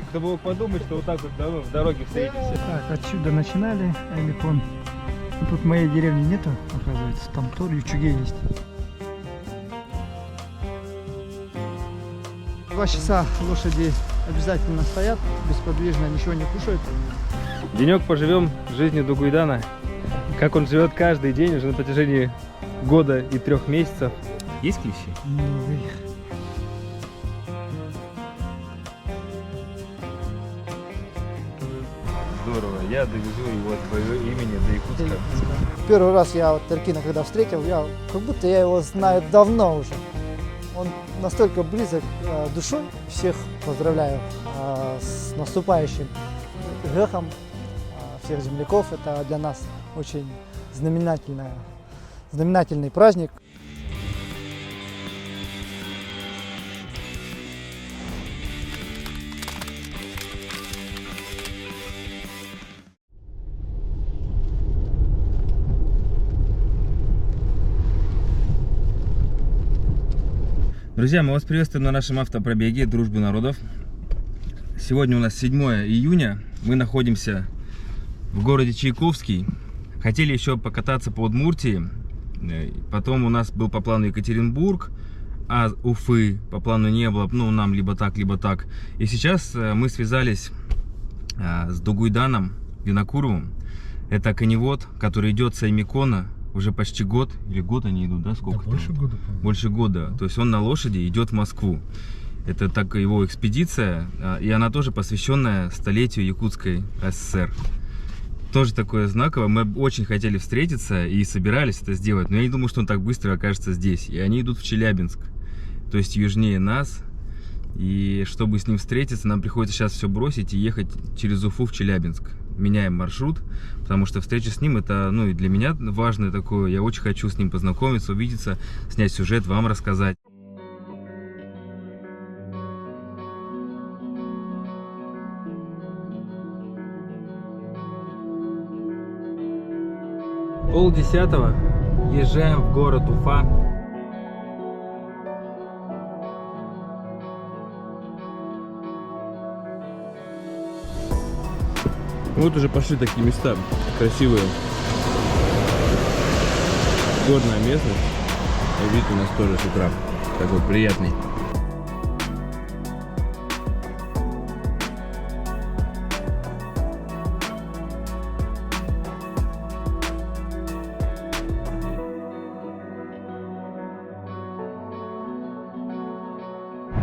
кто бы мог подумать, что вот так вот в дороге встретимся. Так, отсюда начинали Айликон. Тут моей деревни нету, оказывается. Там тоже Ючуге есть. 2 часа лошади обязательно стоят, бесподвижно, ничего не кушают. Денек поживем жизнью Дугуйдана. Как он живет каждый день уже на протяжении года и 3 месяцев. Есть клещи? Много их. Здорово. Я довезу его от твоего имени до Якутска. Первый раз я вот Таркина когда встретил, как будто я его знаю давно уже. Он настолько близок душой. Всех поздравляю с наступающим Гехом, всех земляков. Это для нас очень знаменательный праздник. Друзья, мы вас приветствуем на нашем автопробеге «Дружбы народов». Сегодня у нас 7 июня. Мы находимся в городе Чайковский. Хотели еще покататься по Удмуртии. Потом у нас был по плану Екатеринбург, а Уфы по плану не было. Ну, нам либо так, либо так. И сейчас мы связались с Дугуйданом Винокуровым. Это коневод, который идет с Аймикона. Уже почти год, или год они идут, да? Сколько? Да, больше года, по-моему. Больше года. То есть он на лошади идет в Москву. Это так его экспедиция, и она тоже посвященная столетию Якутской ССР. Тоже такое знаковое. Мы очень хотели встретиться и собирались это сделать, но я не думал, что он так быстро окажется здесь. И они идут в Челябинск, то есть южнее нас. И чтобы с ним встретиться, нам приходится сейчас все бросить и ехать через Уфу в Челябинск. Меняем маршрут, потому что встреча с ним это, ну, и для меня важное такое. Я очень хочу с ним познакомиться, увидеться, снять сюжет, вам рассказать. Полдесятого езжаем в город Уфа. Вот уже пошли такие места красивые. Горная местность. И вид у нас тоже с утра такой приятный.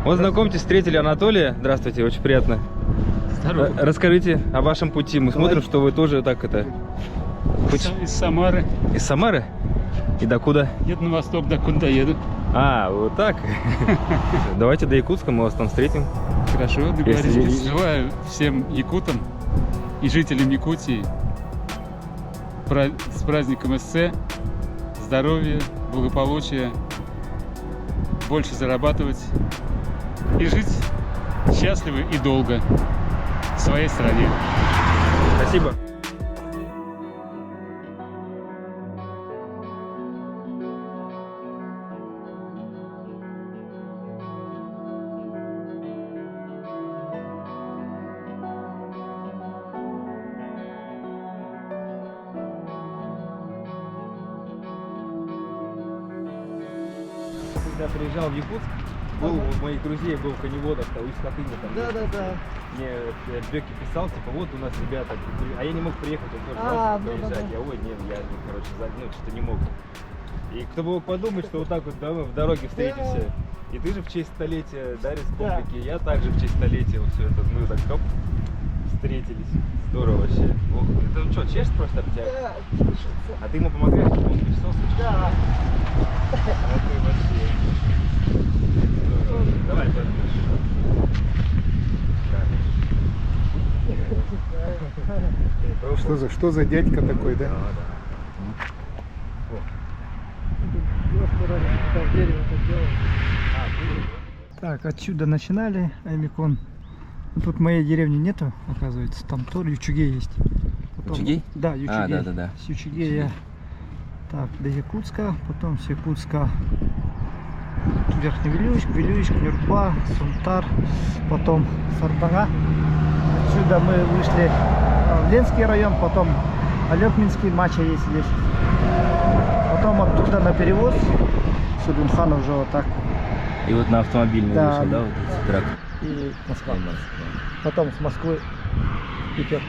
Вот знакомьтесь, встретили Анатолия. Здравствуйте, очень приятно. Здорово. Расскажите о вашем пути. Мы смотрим, что вы тоже так это... Из Самары. Из Самары? И докуда? Еду на восток, докуда еду. А, вот так. Давайте до Якутска, мы вас там встретим. Хорошо, договорились. Желаю всем якутам и жителям Якутии с праздником СС, здоровья, благополучия, больше зарабатывать и жить счастливо и долго в своей стране. Спасибо. Когда приезжал в Якутск, был у моих друзей, был коневодов, из Хатыни там. Да. Мне Беки писал, типа, вот у нас ребята, а я не мог приехать, он тоже просил приезжать. Я, ой, нет, я, короче, что-то не мог. И кто бы мог подумать, что вот так вот в дороге встретимся. И ты же в честь столетия, да, республики, я также в честь столетия, вот все это, мы так хоп, встретились. Здорово вообще. Ох, это ну что, чешет просто об тебя? Да, А ты ему помогаешь, чтобы он причесался? да. А ты вообще. Здорово. Давай, Что за дядька такой, да? Так, отсюда начинали Аймикон. Тут моей деревни нету, оказывается. Там тоже Ючуге есть. Потом... Ючугей? Да, Ючугей. Да. С Ючуге я так, до Якутска, потом с Якутска Верхний Вилюйск, Нюрба, Сунтар, потом Сардага. Отсюда мы вышли в Ленский район, потом Алепминский, Мача есть здесь. Потом оттуда на перевоз, Сулимхан уже вот так. И вот на автомобильный Да. вышел, да, вот этот трак? И Москва. Потом с Москвы в Питер.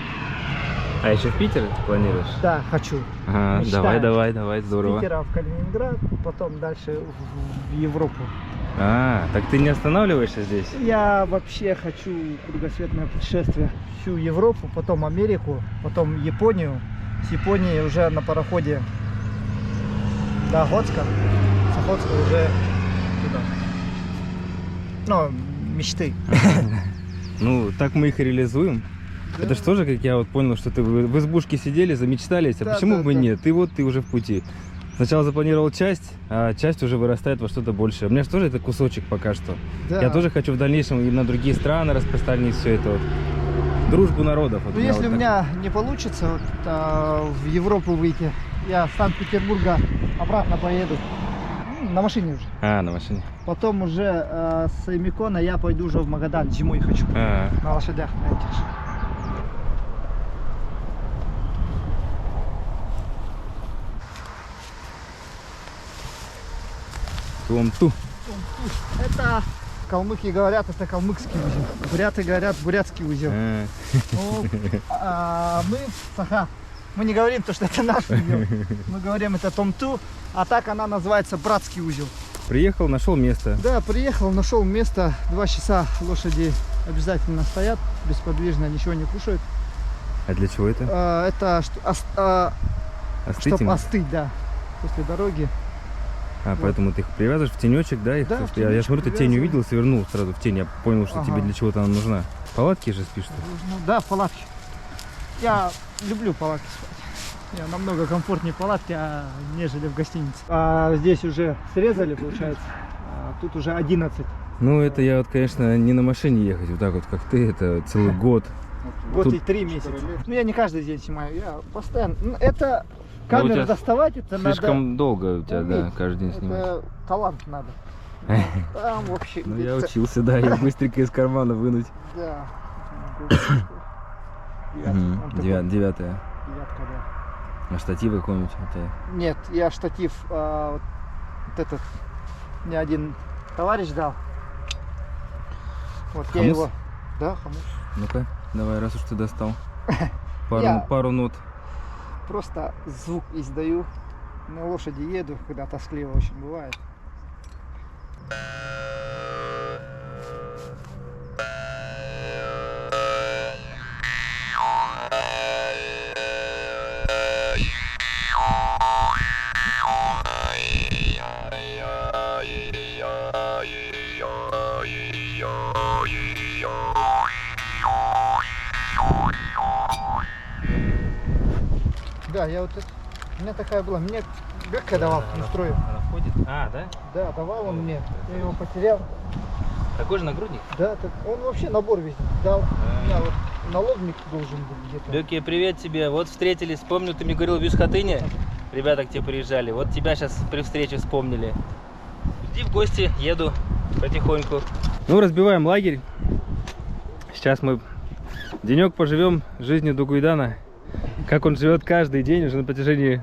А еще в Питер планируешь? Да, хочу. Ага, Мечтаю. давай, С здорово. Питера в Калининград, потом дальше в Европу. А, так ты не останавливаешься здесь? Я вообще хочу кругосветное путешествие. Всю Европу, потом Америку, потом Японию. С Японии уже на пароходе до Охотска. С Охотска уже туда. Ну, мечты. Ну, так мы их и реализуем. Да. Это же тоже, как я вот понял, что ты в избушке сидели, замечтались, а Да, почему да, бы да. нет? Ты вот, ты уже в пути. Сначала запланировал часть, а часть уже вырастает во что-то большее. У меня же тоже это кусочек пока что. Да. Я тоже хочу в дальнейшем и на другие страны распространить все это вот. Дружбу народов. Вот Ну, меня если вот у так. меня не получится в Европу выйти, я с Санкт-Петербурга обратно поеду. На машине уже. А, на машине. Потом уже с Микона я пойду уже в Магадан. Зимой хочу. А, На лошадях, на этих же. Туамту. Это калмыки говорят, это калмыцкий узел. Буряты говорят, бурятский узел. А, Ну, мы Саха. Мы не говорим то, что это наш узел. Мы говорим это Томту, а так она называется братский узел. приехал, нашел место. Да, приехал, нашел место. 2 часа лошади обязательно стоят, бесподвижно, ничего не кушают. А для чего это? Это Остыть им? чтобы остыть, да, после дороги. А, поэтому ты их привязываешь в тенечек, да? Их, Да, в я тенечек смотрю, ты тень привязываю. увидел, свернул сразу в тень. Я понял, что Ага. тебе для чего-то она нужна. В палатке же спишь, что ли? Ну, да, в палатке. Я люблю в палатке спать. Я намного комфортнее в палатке, нежели в гостинице. А здесь уже срезали, получается. Тут уже 11. Ну, это я вот, конечно, не на машине ехать, вот так вот, как ты, это целый год. Год Тут- и 3 месяца. Ну, я не каждый день снимаю, я постоянно. Ну, это Ну, у камеру тебя доставать, это Слишком долго у тебя, да, уметь. каждый день снимать. Это талант надо. Там вообще. Ну, я это- учился, да, и быстренько из кармана вынуть. Да. Мгм, Он такой, Девятая. девятка, да. На штатив какой-нибудь. Это... Нет, я штатив, вот этот, мне один товарищ дал. Вот я Хомус? его. Да, хомус. Ну-ка, давай, раз уж ты достал. Я- Пару нот. Просто звук издаю. На лошади еду, когда тоскливо очень бывает. Да, я вот это, у меня такая была, мне Гекка давал, не строю. Она входит? А, да? Да, давал он мне, я его потерял. Такой же нагрудник? Да, так он вообще набор весь дал. У меня вот налобник должен быть где-то. Бёки, привет тебе. Вот встретились, вспомнил, ты мне говорил в Бюсхотыне. Ребята к тебе приезжали. Вот тебя сейчас при встрече вспомнили. Иди в гости, еду потихоньку. Ну, разбиваем лагерь. Сейчас мы денек поживем жизнью Дугуйдана. Как он живет каждый день уже на протяжении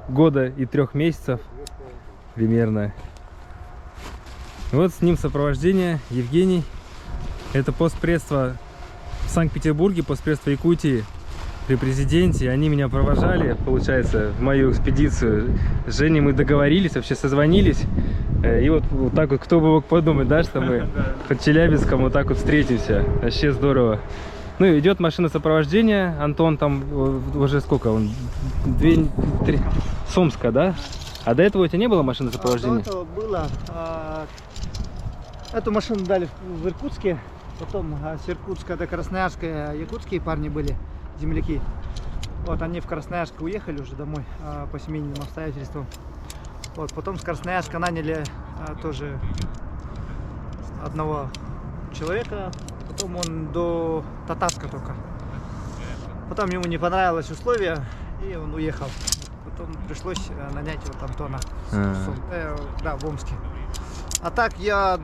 года и 3 месяцев примерно. Вот с ним сопровождение Евгений. Это постпредство в Санкт-Петербурге, постпредство Якутии при президенте. Они меня провожали, получается, в мою экспедицию. С Женей мы договорились, вообще созвонились. И вот так вот, кто бы мог подумать, да, что мы под Челябинском вот так вот встретимся. Вообще здорово. Ну, идет машина сопровождения. Антон там уже сколько? Он 2-3 с Омска, да? А до этого у тебя не было машины сопровождения? До этого было. Эту машину дали в Иркутске. Потом с Иркутска до Красноярска якутские парни были, земляки. Вот они в Красноярск уехали уже домой по семейным обстоятельствам. Вот, потом с Красноярска наняли тоже одного человека. Потом он до Татарска только. Потом ему не понравилось условия, и он уехал. Потом пришлось нанять вот Антона А. да, в Омске. А так я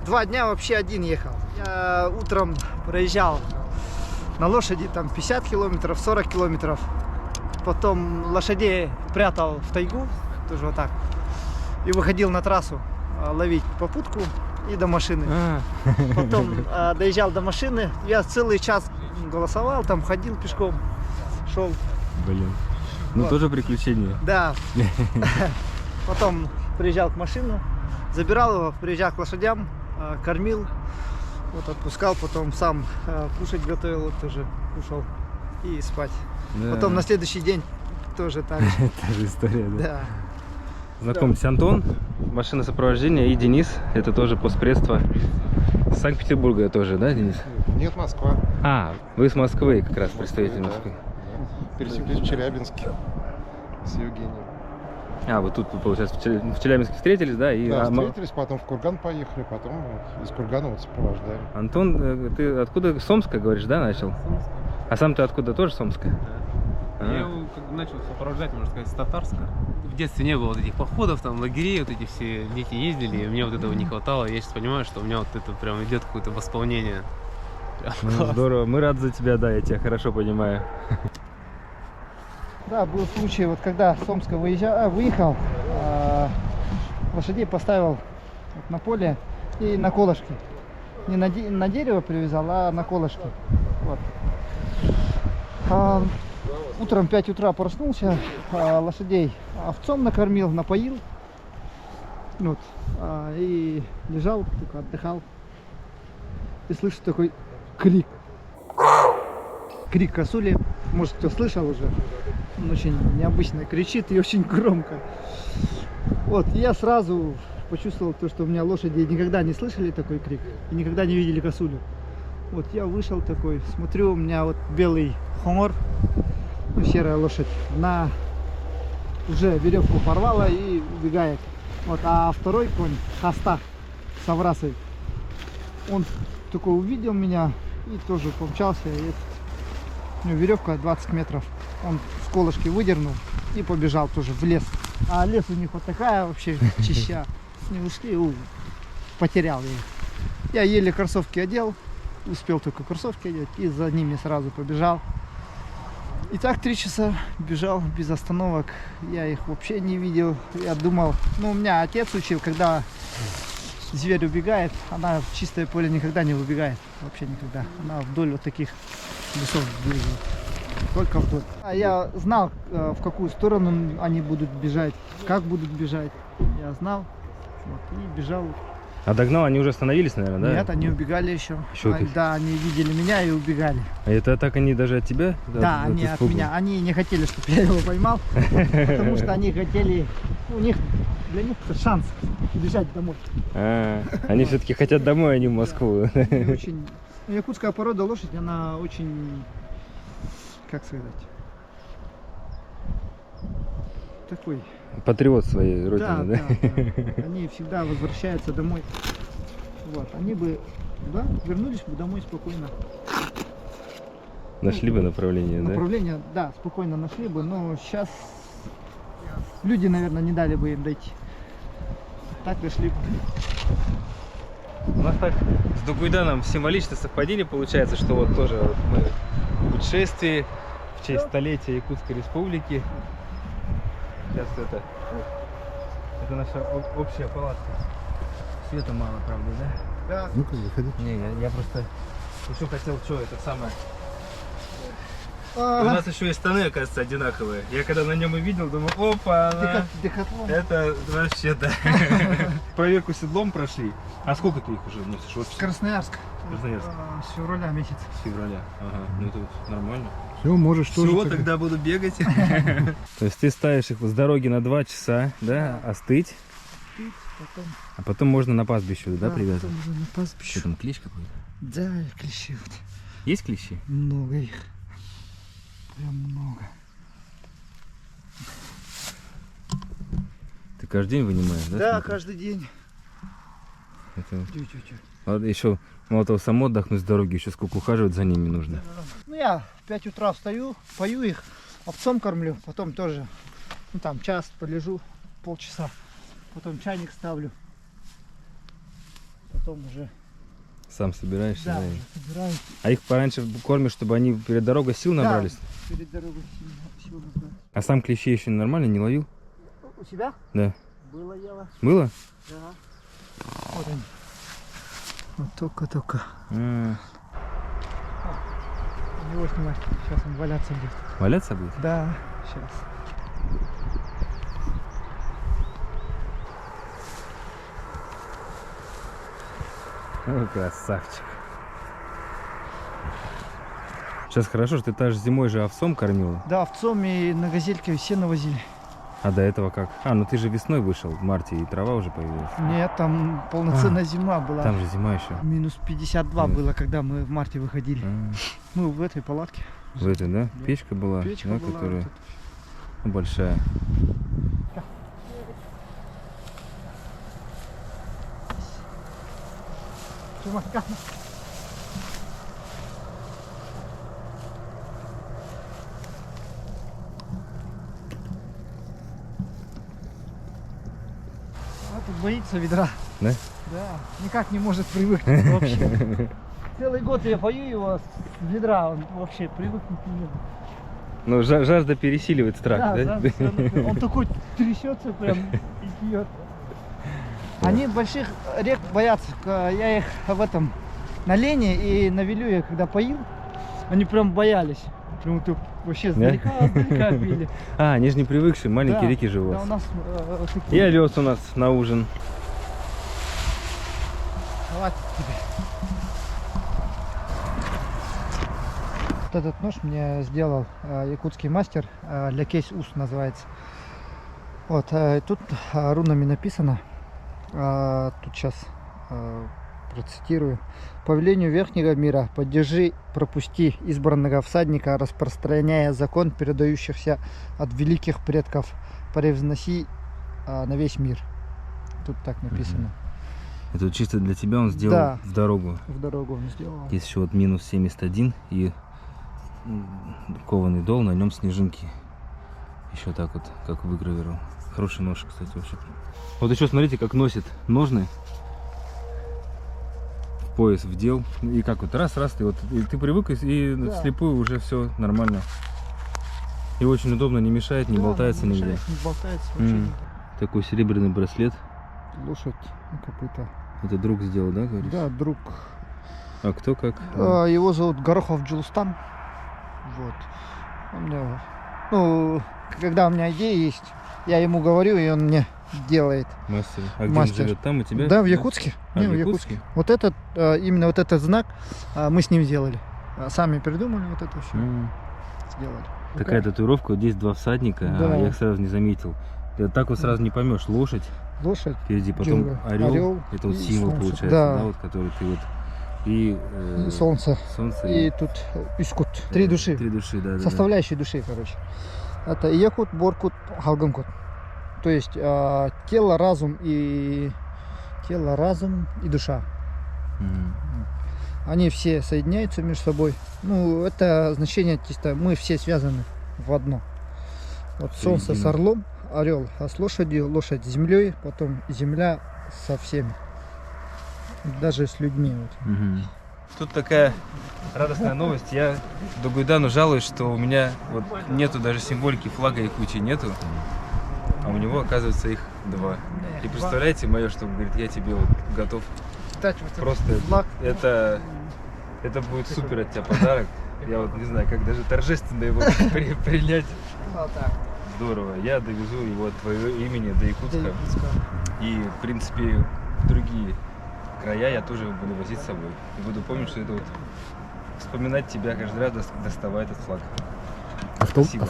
2 дня вообще один ехал. Я утром проезжал на лошади там 50 километров, 40 километров. Потом лошадей прятал в тайгу, тоже вот так. И выходил на трассу ловить попутку и до машины. Потом доезжал до машины. Я целый час голосовал, там ходил пешком, шел. Блин. Ну Вот. тоже приключение. Да. Потом приезжал к машине, забирал его, приезжал к лошадям, кормил, вот отпускал, потом сам кушать готовил, вот тоже кушал и спать. Да. Потом на следующий день тоже так же. Та же история, да? Да. Знакомьтесь, Антон, машина сопровождения, и Денис, это тоже постпредство Санкт-Петербурга тоже, да, Денис? Нет, Москва. А, вы с Москвы как раз, представитель Да. Москвы. Пересеклись в Челябинске с Евгением. А, вот тут, получается, в Челябинске встретились, да? И, Да, встретились, потом в Курган поехали, потом вот из Кургана вот сопровождаем. Антон, ты откуда? С Омска, говоришь, да, начал? А сам ты откуда, тоже с Омска? Я его как начал сопровождать, можно сказать, с Татарска. В детстве не было вот этих походов, там, лагерей, вот эти все дети ездили, и мне вот этого не хватало. Я сейчас понимаю, что у меня вот это прям идет какое-то восполнение. Прям Ну, класс. здорово, мы рады за тебя, да, я тебя хорошо понимаю. Да, был случай, вот когда с Омска выехал, лошадей поставил вот на поле и на колышки. Не на дерево привязал, а на колышки. Вот. Утром в 5 утра проснулся, лошадей овцом накормил, напоил. Вот. И лежал, только отдыхал. И слышу такой крик. Крик косули. Может, кто слышал уже. Он очень необычно кричит и очень громко. Вот, и я сразу почувствовал то, что у меня лошади никогда не слышали такой крик и никогда не видели косулю. Вот я вышел такой, смотрю, у меня вот белый хомор, ну, серая лошадь, она уже веревку порвала и убегает. Вот, а второй конь, Хаста, с Аврасой, он такой увидел меня и тоже помчался. И у него веревка 20 метров. Он с колышки выдернул и побежал тоже в лес. А лес у них вот такая вообще чища. Не ушли, потерял я их. Я еле кроссовки одел, успел только кроссовки одеть и за ними сразу побежал. И так 3 часа бежал без остановок. Я их вообще не видел. Я думал, ну у меня отец учил, когда зверь убегает, она в чистое поле никогда не убегает. Вообще никогда. Она вдоль вот таких лесов бежит. Только вдоль. А я знал, в какую сторону они будут бежать, как будут бежать. Я знал. Вот, и бежал. А догнал, они уже остановились, наверное, да? Нет, они убегали еще. Еще ты? Да, они видели меня и убегали. А это так они даже от тебя? Да, они от меня. Они не хотели, чтобы я его поймал, потому что они хотели, для них это шанс бежать домой. Они все-таки хотят домой, а не в Москву. Они очень... Якутская порода лошадь, она очень, как сказать, такой... Патриот своей родины, да? Да. Они всегда возвращаются домой. Вот, они бы, да, вернулись бы домой спокойно. Нашли бы направление, да? Направление, да, спокойно нашли бы, но сейчас люди, наверное, не дали бы им дойти. Так дошли бы. У нас так с Дугуйданом символичное совпадение получается, что вот тоже вот мы в путешествии в честь столетия Якутской Республики. Сейчас это наша общая палатка. Света мало, правда, да? Да. Ну-ка, заходи. Не, я просто еще хотел, что это самое. У Ага. нас еще и штаны, оказывается, одинаковые. Я когда на нем увидел, думаю, опа, она... Декатлон. Это вообще, да. Проверку седлом прошли. А сколько ты их уже носишь? Вот Красноярск. Красноярск. С февраля месяца. с февраля. Ага, ну это нормально. Все, можешь тоже. Все, тогда буду бегать. То есть ты ставишь их с дороги на 2 часа, да, остыть, Потом, а потом можно на пастбище, да, привязывать? потом уже на пастбище. Что там, клещ какой-то? Да, клещи вот. Есть клещи? Много их. Прям много. Ты каждый день вынимаешь, да? Да, смотри? каждый день. Это... Тю-тю-тю. Вот еще мало того, самому отдохнуть с дороги, еще сколько ухаживать за ними нужно. Ну я в 5 утра встаю, пою их, овцом кормлю, потом тоже, ну там час полежу, полчаса. потом чайник ставлю. Потом уже, Сам собираешься? да, Да? уже собираю. А их пораньше кормишь, чтобы они перед дорогой сил набрались? Да, перед дорогой сил набрались. А сам клещей еще нормально не ловил? У тебя? Да. Было дело. Было? Да. Вот они. Вот только-только. А, Его снимать. Сейчас он валяться будет. валяться будет? Да, сейчас. О, красавчик. Сейчас хорошо, что ты даже зимой же овцом кормила. Да, овцом и на газельке сено возили. А до этого как? А, ну ты же весной вышел, в марте, и трава уже появилась. Нет, там полноценная зима была. Там же зима еще. Минус 52 Нет. было, когда мы в марте выходили. А, Ну, в этой палатке. в этой, да? Да. Печка была, Печка да, была. которая вот ну, большая. это. Чумака. А тут боится ведра. Да? Да, никак не может привыкнуть вообще. Целый год я пою его с ведра, он вообще привыкнуть не может. Ну, жажда пересиливает страх, да? Да, он такой трясется прям и пьет. Они больших рек боятся. Я их в этом на Лене и на Вилюе, когда поил, они прям боялись. Прям тут вообще издалека пили. А, они же не привыкшие, маленькие Да, реки же у да, вас. у нас И такие. овес у нас на ужин. Хватит тебе. Вот этот нож мне сделал якутский мастер, для кейс-ус называется. Вот, тут рунами написано, тут сейчас процитирую. По велению Верхнего мира поддержи, пропусти избранного всадника, распространяя закон, передающихся от великих предков, превзноси на весь мир. Тут так написано. Это вот чисто для тебя он сделал Да. в дорогу. В дорогу он сделал. Есть еще вот минус 71 и кованый дол, на нем снежинки. Еще так вот, как выгравировал. Хороший нож, кстати, вообще. Вот еще смотрите, как носит ножны. В пояс вдел. И как вот раз, ты вот и ты привык, и Да. вслепую уже все нормально. И очень удобно, не мешает, не Да, болтается не нигде. мешает, не болтается вообще. М. Такой серебряный браслет. Лошадь на копыта. Это друг сделал, да, говоришь? Да, друг. А кто как? Его зовут Горохов Джилстан. Вот. Он мне, ну, когда у меня идея есть, я ему говорю, и он мне делает. Мастер. А где Мастер. он живет? Там у тебя? Да, в Якутске. А, Не, в в Якутске? Якутске. Вот этот, именно вот этот знак мы с ним сделали. Сами придумали вот это все. М. Сделали. Такая татуировка, вот здесь два всадника, Да. а я их сразу не заметил. Ты так вот сразу не поймешь, лошадь Лошадь. впереди, потом Джинга. орел, Орел это вот и символ солнце. получается, Да. да, вот который ты вот и И солнце. солнце И тут Искут. Три души. Три души, да, да, да. Составляющие души, короче. Это Якут, Боркут, Халгамкут. То есть тело, разум и душа. Мгм. Они все соединяются между собой. Ну, это значение чисто, мы все связаны в одно. Вот Все солнце с едино. орлом, орел с лошадью, лошадь с землей, потом земля со всеми. Даже с людьми. Вот. Мгм. Тут такая радостная новость. Я Дугуйдану жалуюсь, что у меня вот нету даже символики флага Якутии нету, а у него оказывается их два. И представляете, мое, что говорит, я тебе вот готов. Кстати, вот этот Просто флаг. это будет супер от тебя подарок. Я вот не знаю, как даже торжественно его принять. Вот так. Здорово. Я довезу его от твоего имени до Якутска. До Якутска. И, в принципе, другие края я тоже буду возить с собой. И буду помнить, что это вот вспоминать тебя каждый раз, доставая этот флаг. Спасибо.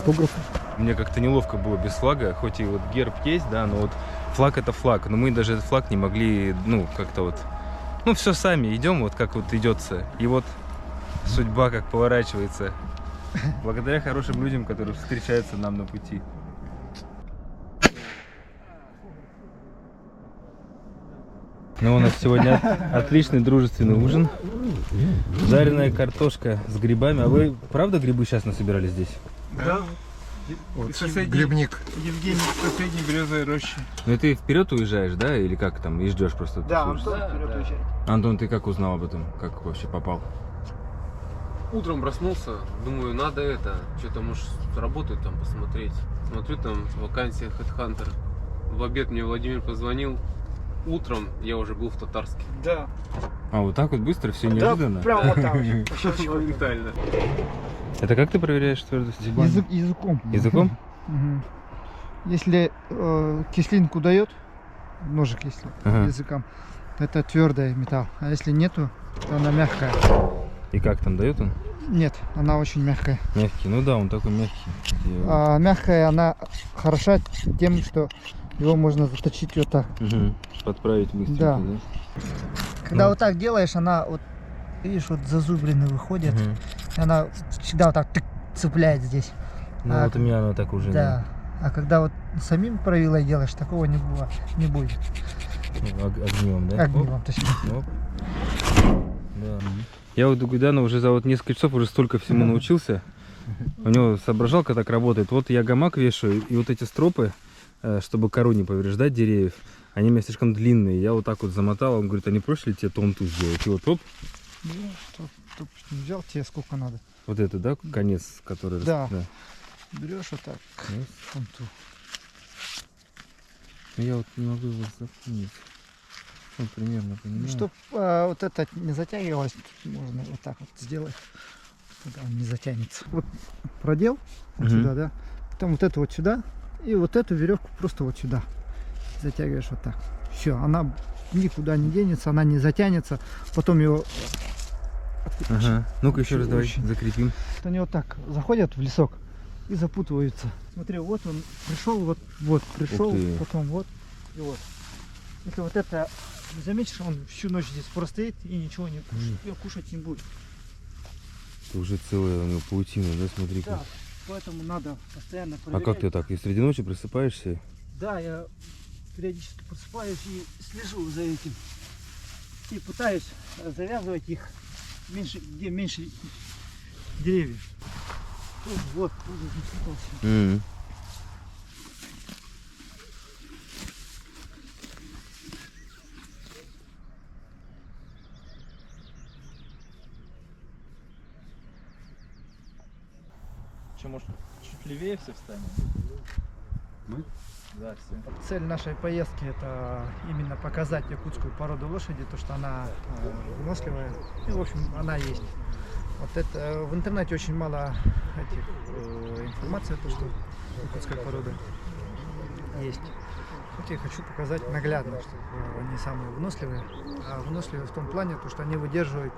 Мне как-то неловко было без флага, хоть и вот герб есть, да, но вот флаг это флаг. Но мы даже этот флаг не могли, ну, как-то вот, ну, все сами идем, вот как вот идется. И вот судьба как поворачивается. Благодаря хорошим людям, которые встречаются нам на пути. Ну, у нас сегодня отличный дружественный ужин. Жареная картошка с грибами. А вы правда грибы сейчас насобирали здесь? Да. Вот, соседний- грибник. Евгений в соседней березовой роще. Ну и ты вперед уезжаешь, да? Или как там? И ждешь просто? Да, тусуешься? Антон вперед уезжает. Антон, ты как узнал об этом? Как вообще попал? Утром проснулся, думаю, надо это, что-то, может, работает там, посмотреть. Смотрю, там вакансия Headhunter. В обед мне Владимир позвонил. Утром я уже был в Татарске. Да. А, вот так вот быстро, все Да, неожиданно? прям вот так вот. По щелчку. Моментально. Это как ты проверяешь твердость? Языком. Языком? Мгм. Если кислинку дает, ножик если Ага. языком, то это твердый металл. А если нету, то она мягкая. И как там дает он? Нет, она очень мягкая. Мягкий. Ну да, он такой мягкий. А мягкая она хороша тем, что его можно заточить вот так. Мгм. Подправить быстренько, Да. да? Когда Ну. вот так делаешь, она вот, видишь, вот зазубрины выходят, Мгм. и она всегда вот так тык, цепляет здесь. Ну А, вот у меня оно так уже. Да. А когда вот самим правилой делаешь, такого не будет. Ну, огнем, да? Огнем, точнее. Оп. Да. Я вот у Гуйдана уже за вот несколько часов уже столько всему научился. У него соображалка так работает. Вот я гамак вешаю, и вот эти стропы, чтобы кору не повреждать деревьев, они у меня слишком длинные. Я вот так вот замотал, он говорит, а не проще ли тебе тонту сделать? И вот оп, Ну, взял тебе сколько надо. вот это, да, конец, который... Да. Берешь вот так. Ну, тонту. ну, я вот не могу его запомнить. Ну, примерно понимаю. Чтоб вот это не затягивалось, можно вот так вот сделать. Тогда он не затянется. Вот продел вот Мгм. сюда, да. Потом вот эту вот сюда. И вот эту веревку просто вот сюда. Затягиваешь вот так. Все, она никуда не денется, она не затянется. Потом его... Ага. Ну-ка еще раз давай Очень. закрепим. Вот они вот так заходят в лесок и запутываются. Смотри, вот он пришел, вот пришел, Ух ты. потом вот и вот. Если вот это не заметишь, он всю ночь здесь простоит и ничего не кушает, кушать не будет. Это уже целая у него паутина, да, смотри-ка. Да, поэтому надо постоянно А проверять. как ты так? И среди ночи просыпаешься? Да, я периодически просыпаюсь и слежу за этим. И пытаюсь завязывать их меньше, где меньше деревьев. Вот, запутался. Мгм. Че, может, чуть левее все встанем? Мы? Да, все. Цель нашей поездки это именно показать якутскую породу лошади, то что она выносливая, и в общем она есть. Вот это в интернете очень мало этих информации, то что якутская порода есть. Вот я хочу показать наглядно, что они самые выносливые. А выносливые в том плане, то, что они выдерживают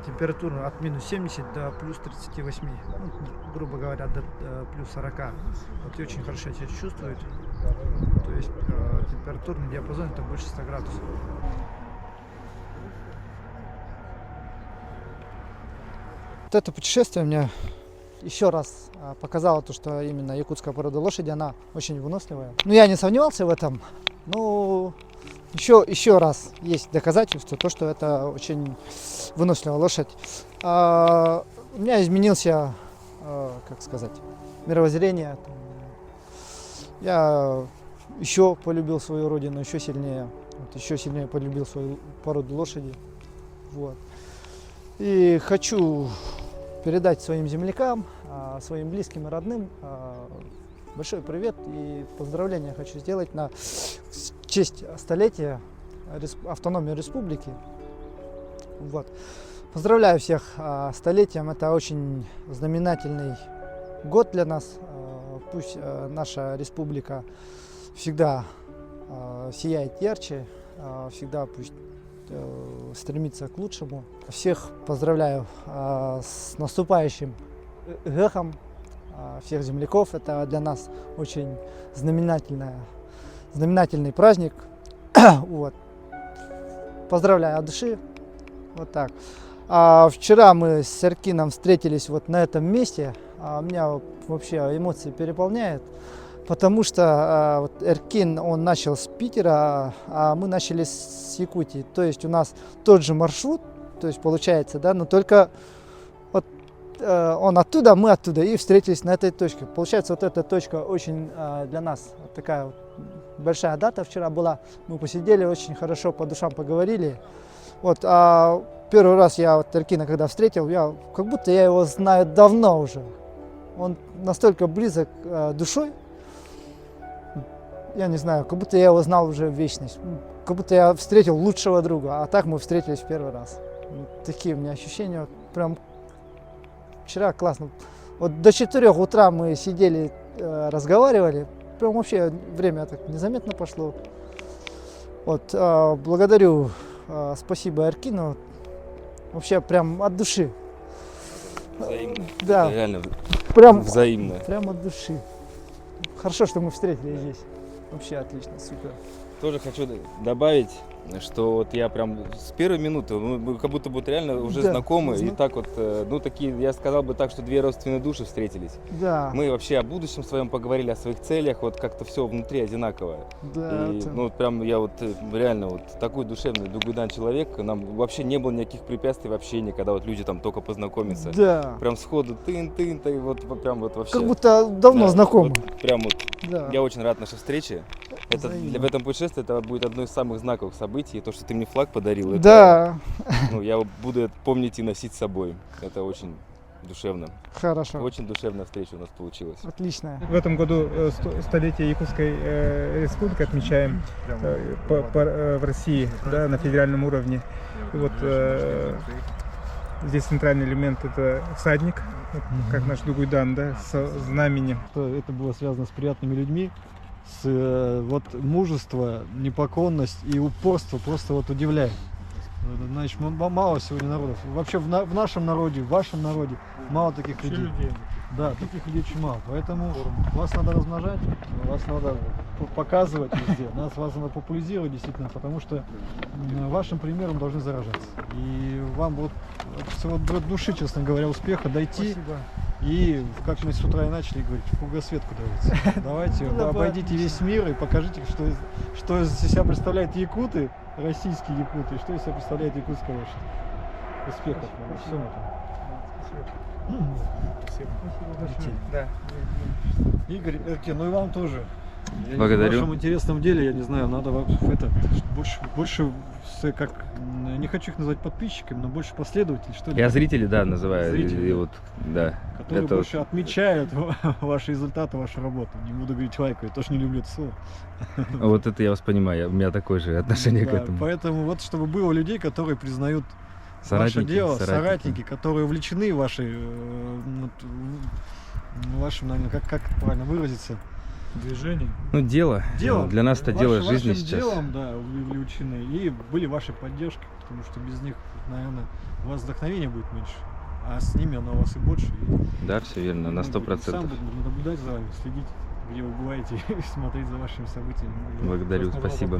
температуру от минус 70 до плюс 38, ну, грубо говоря, до плюс 40. Вот и очень хорошо себя чувствуют. То есть температурный диапазон это больше 100 градусов. Вот это путешествие мне еще раз показало то, что именно якутская порода лошади, она очень выносливая. Ну, я не сомневался в этом, но еще раз есть доказательство, то, что это очень выносливая лошадь. У меня изменился, как сказать, мировоззрение. Я еще полюбил свою родину, еще сильнее. Вот, еще сильнее полюбил свою породу лошади. Вот. И хочу передать своим землякам, своим близким и родным большой привет и поздравления хочу сделать на честь столетия автономии республики. Вот. Поздравляю всех с столетием, это очень знаменательный год для нас. Пусть наша республика всегда сияет ярче, всегда пусть стремится к лучшему. Всех поздравляю с наступающим Гэхом, всех земляков. Это для нас очень знаменательный праздник. Вот. Поздравляю от души. Вот так. Вчера мы с Эркином встретились вот на этом месте. Меня вообще эмоции переполняют. Потому что вот Эркин, он начал с Питера, а мы начали с Якутии. То есть у нас тот же маршрут, то есть получается, да, но только вот он оттуда, мы оттуда, и встретились на этой точке. Получается, вот эта точка очень для нас вот такая вот большая дата вчера была. Мы посидели, очень хорошо по душам поговорили. Вот, а первый раз я вот Эркина когда встретил, как будто я его знаю давно уже. Он настолько близок душой, я не знаю, как будто я его знал уже в вечность. Как будто я встретил лучшего друга, а так мы встретились в первый раз. Вот такие у меня ощущения, вот прям вчера классно. Вот до 4 утра мы сидели, разговаривали, прям вообще время так незаметно пошло. Вот, благодарю, спасибо Эркину, вообще прям от души. Взаимно. Да, Это реально прям, взаимно. прям от души. Хорошо, что мы встретились здесь. Вообще отлично, супер. Тоже хочу добавить, что вот я прям с первой минуты, мы как будто бы реально уже Да, знакомы, и так вот, ну такие, я сказал бы так, что две родственные души встретились. Да, Мы вообще о будущем своем поговорили, о своих целях, вот как-то все внутри одинаковое. да, И, это- ну вот прям я вот реально вот такой душевный Дугуйдан человек, нам вообще не было никаких препятствий в общении, когда вот люди там только познакомятся. да. Прям сходу тын-тын, и вот прям вот вообще. Как будто давно Да, знакомы. вот прям вот. Да. Я очень рад нашей встрече. Это Взаимно. в этом путешествии это будет одно из самых знаковых событий. И то, что ты мне флаг подарил, это, Да, ну, я буду это помнить и носить с собой. Это очень душевно. хорошо. Очень душевная встреча у нас получилась. Отлично. В этом году столетие Якутской республики отмечаем в России, да, на федеральном уровне. И вот здесь центральный элемент — это всадник, вот как наш Дугуйдан, да, со знаменем. Это было связано с приятными людьми, с вот мужество, непокорность и упорство просто вот удивляет. Значит, мало сегодня народов. Вообще в нашем народе, в вашем народе мало таких людей. Да, таких людей очень мало. Поэтому вас надо размножать, вас надо показывать везде, вас надо популяризировать действительно, потому что вашим примером должны заражаться. И вам вот всего от души, честно говоря, успеха дойти. Спасибо. И, как мы с утра и начали говорить, в кругосветку давайте. Давайте, обойдите весь мир и покажите, что из себя представляют якуты, российские якуты, и что из себя представляет якутская лошадь. Успехов во всем этом. Да. Игорь, Эркин, ну и вам тоже. Благодарю. В вашем интересном деле, я не знаю, надо больше, как, не хочу их назвать подписчиками, но больше последователей, что ли. Я зрители, да, называю. Зрители. И вот, да. Которые это больше отмечают ваши результаты, вашу работу. Не буду говорить лайкают, тоже не люблю это слово. Вот это я вас понимаю, у меня такое же отношение к Да, этому. поэтому вот чтобы было людей, которые признают ваше Соратники, дело, соратники. соратники, которые увлечены вашим, наверное, как правильно выразиться, Движение. Ну, дело. делом. Для нас это дело жизни вашим сейчас. делом, да, увлечены. И были вашей поддержкой, потому что без них, наверное, у вас вдохновения будет меньше, а с ними оно у вас и больше. И Да, все верно, на сам 100%. буду наблюдать за вами, следить, где вы бываете, и смотреть за вашими событиями. Благодарю, спасибо.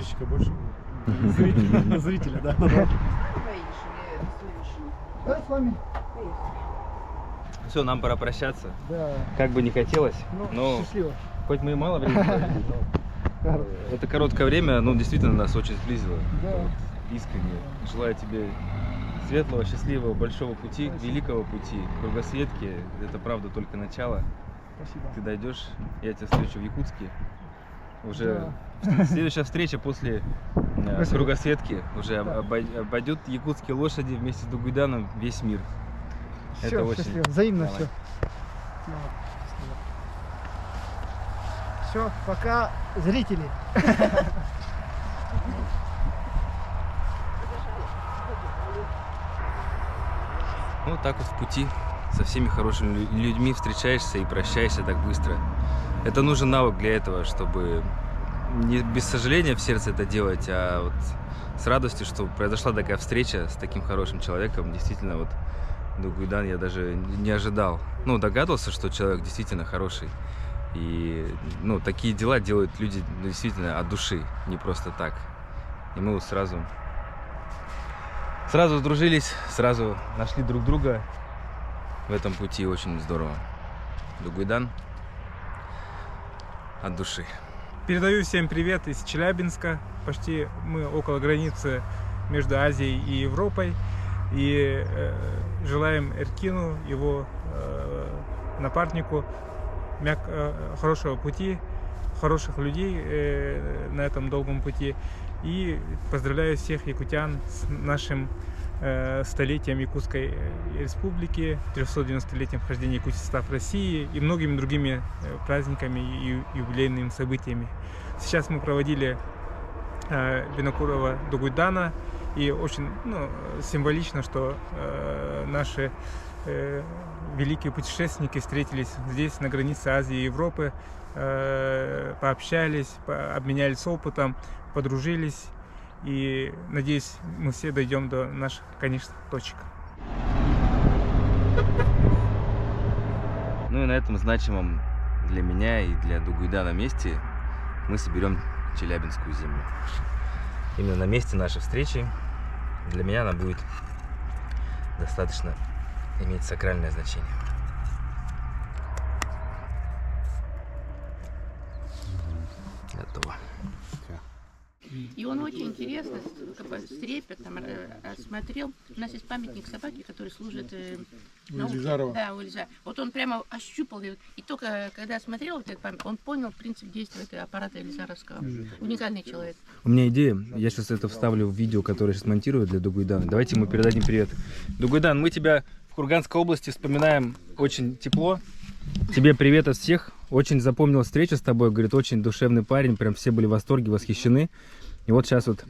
Зрителя, да. Давай с вами. Все, нам пора прощаться. Да. Как бы не хотелось, Ну, но счастливо. хоть мы и мало времени провели, но это короткое время, ну, действительно нас очень сблизило. Да. Вот, искренне. Желаю тебе светлого, счастливого, большого пути, великого пути, кругосветки. Это правда только начало. Спасибо. Ты дойдешь, я тебя встречу в Якутске. Уже Да. следующая встреча после Спасибо. кругосветки уже Да. обойдет якутские лошади вместе с Дугуйданом весь мир. Все, Это очень- счастливо. Взаимно Давай. все. Все, пока, зрители. Ну, так вот в пути со всеми хорошими людьми встречаешься и прощаешься так быстро. Это нужен навык для этого, чтобы не без сожаления в сердце это делать, а вот с радостью, что произошла такая встреча с таким хорошим человеком. Действительно, вот Дугуйдан я даже не ожидал. Ну, догадывался, что человек действительно хороший. И, ну, такие дела делают люди действительно от души, не просто так. И мы вот сразу сдружились, сразу нашли друг друга в этом пути. Очень здорово. Дугуйдан от души. Передаю всем привет из Челябинска. Почти мы около границы между Азией и Европой. И желаем Эркину, его напарнику, хорошего пути, хороших людей на этом долгом пути. И поздравляю всех якутян с нашим столетием Якутской Республики, 390-летием вхождения Якутии в состав России и многими другими праздниками и юбилейными событиями. Сейчас мы проводили Винокурова до Гуйдана, и очень символично, что наши великие путешественники встретились здесь, на границе Азии и Европы, пообщались, обменялись опытом, подружились. И надеюсь, мы все дойдем до наших конечных точек. Ну и на этом значимом для меня и для Дугуйдана месте мы соберем Челябинскую землю. Именно на месте нашей встречи для меня она будет достаточно иметь сакральное значение. Готово. И он очень интересно, с трепетом смотрел. У нас есть памятник собаки, который служит... У Елизарова. Да, у Елизарова. Вот он прямо ощупал, и только когда смотрел этот памятник, он понял принцип действия этого аппарата Елизаровского. Уникальный человек. У меня идея, я сейчас это вставлю в видео, которое сейчас монтирую для Дугуйдана. Давайте ему передадим привет. Дугуйдан, мы тебя в Курганской области вспоминаем очень тепло. Тебе привет от всех. Очень запомнил встречу с тобой. Говорит, очень душевный парень. Прям все были в восторге, восхищены. И вот сейчас вот,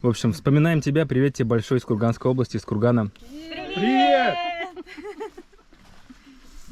в общем, вспоминаем тебя. Привет тебе большой из Курганской области, из Кургана. Привет!